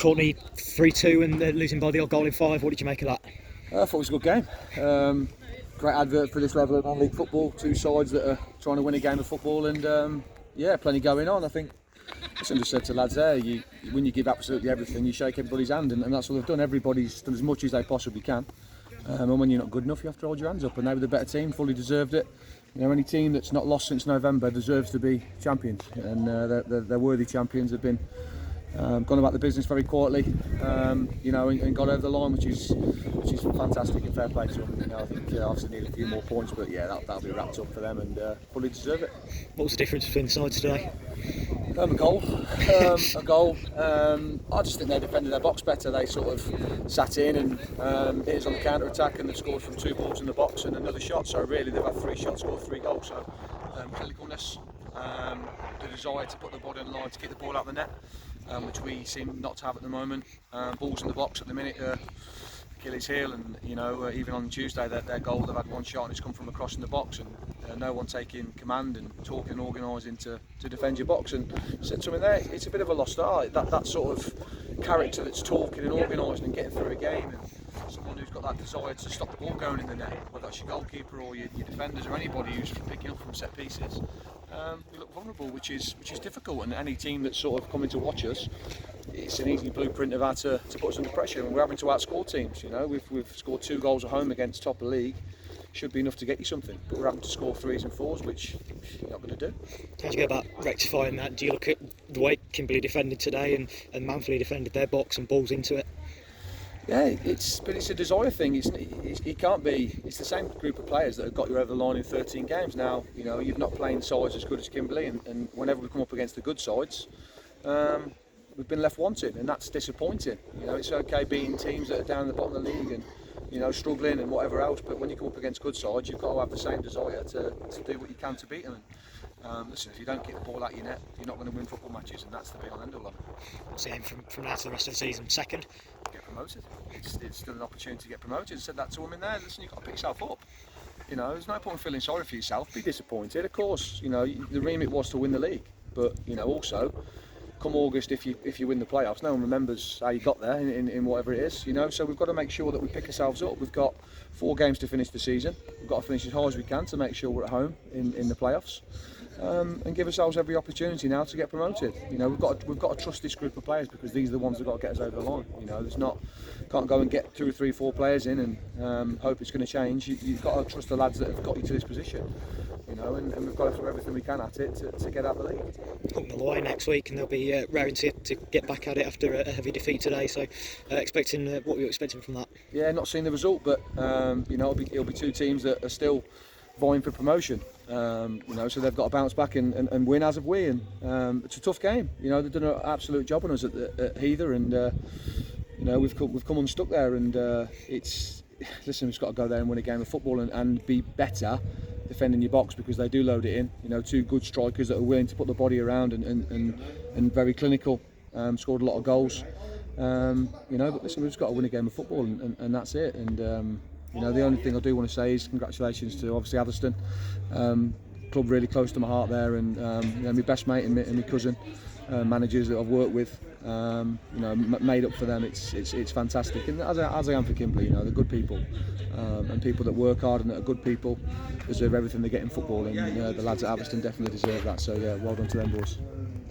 Courtney 3-2 and losing by the odd goal in 5. What did you make of that? I thought it was a good game. Great advert for this level of non-league football. Two sides that are trying to win a game of football, and yeah, plenty going on. I think, as I just said to lads there, when you give absolutely everything, you shake everybody's hand, and that's what they've done. Everybody's done as much as they possibly can. And when you're not good enough, you have to hold your hands up. And they were the better team, fully deserved it. You know, any team that's not lost since November deserves to be champions, and they're worthy champions. They've been gone about the business very quietly, you know, and got over the line, which is fantastic and fair play to them. You know, I think obviously need a few more points, but yeah, that'll be wrapped up for them, and fully deserve it. What was the difference between the sides today? A goal. I just think they defended their box better. They sort of sat in and hit us on the counter attack, and they've scored from 2 balls in the box and another shot. So really, they've had 3 shots, scored 3 goals. So clinicalness, the desire to put the ball in the line to get the ball out of the net, which we seem not to have at the moment. Balls in the box at the minute. Achilles heel, and you know, even on Tuesday, their goal, they've had 1 shot and it's come from across in the box, and no one taking command and talking and organising to defend your box. And said something there, it's a bit of a lost art, that sort of character that's talking and organising and getting through a game, and someone who's got that desire to stop the ball going in the net, whether that's your goalkeeper or your defenders or anybody who's picking up from set pieces. We look vulnerable, which is difficult, and any team that's sort of coming to watch us, it's an easy blueprint of how to put us under pressure. And we're having to outscore teams. You know, we've scored 2 goals at home against top of the league. Should be enough to get you something, but we're having to score 3s and 4s, which you're not going to do. How do you go about rectifying that? Do you look at the way Kimberley defended today and Manfully defended their box and balls into it? Yeah, it's a desire thing. It can't be. It's the same group of players that have got you over the line in 13 games now. You know, you've not playing sides as good as Kimberley, and whenever we come up against the good sides, we've been left wanting, and that's disappointing. You know, it's okay beating teams that are down at the bottom of the league and, you know, struggling and whatever else, but when you come up against good sides, you've got to have the same desire to do what you can to beat them. Listen, if you don't get the ball out your net, you're not going to win football matches, and that's the be-all and end-all of it. What's the aim from now to the rest of the season? Second? Get promoted. It's still an opportunity to get promoted. I said that to them in there. Listen, you've got to pick yourself up. You know, there's no point in feeling sorry for yourself. Be disappointed. Of course, you know, the remit was to win the league, but you know, also, come August, if you win the playoffs, no one remembers how you got there in whatever it is. You know, so we've got to make sure that we pick ourselves up. We've got 4 games to finish the season. We've got to finish as hard as we can to make sure we're at home in the playoffs. And give ourselves every opportunity now to get promoted. You know, we've got to trust this group of players, because these are the ones that got to get us over the line. You know, can't go and get 2 or 3, 4 players in and hope it's going to change. You've got to trust the lads that have got you to this position. You know, and we've got to throw everything we can at it to get out of the league. Malloy next week, and they'll be raring to get back at it after a heavy defeat today. So, expecting what you're expecting from that. Yeah, not seeing the result, but you know, it'll be 2 teams that are still vying for promotion. You know, so they've got to bounce back and win as of we, and it's a tough game. You know, they've done an absolute job on us at Heather, and you know, we've come unstuck there, and listen, we've just got to go there and win a game of football and be better defending your box, because they do load it in. You know, 2 good strikers that are willing to put the body around and very clinical. Scored a lot of goals. You know, but listen, we've just got to win a game of football, and that's it. And you know, the only thing I do want to say is congratulations to obviously Atherstone, club really close to my heart there, and you know, my best mate and my cousin, managers that I've worked with, you know, made up for them. It's fantastic, and as I am for Kimberley, you know, they're good people, and people that work hard and that are good people deserve everything they get in football, and the lads at Atherstone definitely deserve that. So yeah, well done to them boys.